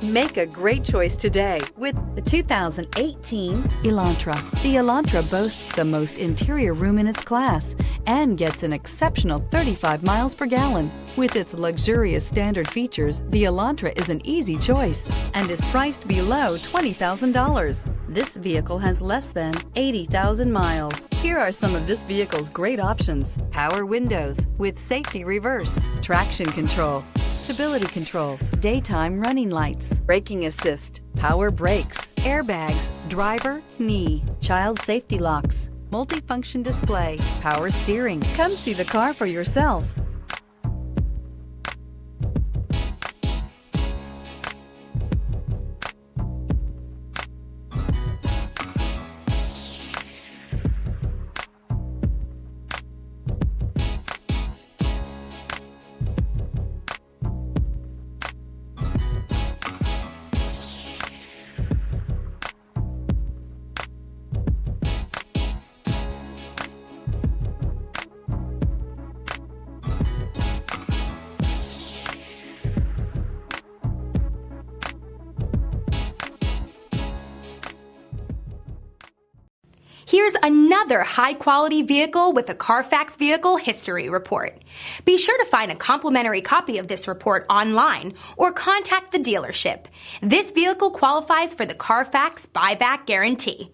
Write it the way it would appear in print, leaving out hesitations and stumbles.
Make a great choice today with the 2018 Elantra. The Elantra boasts the most interior room in its class and gets an exceptional 35 miles per gallon. With its luxurious standard features, the Elantra is an easy choice and is priced below $20,000. This vehicle has less than 80,000 miles. Here are some of this vehicle's great options: power windows with safety reverse, traction control, stability control, daytime running lights, braking assist, power brakes, airbags, driver, knee, child safety locks, multifunction display, power steering. Come see the car for yourself. Here's another high-quality vehicle with a Carfax Vehicle History Report. Be sure to find a complimentary copy of this report online or contact the dealership. This vehicle qualifies for the Carfax Buyback Guarantee.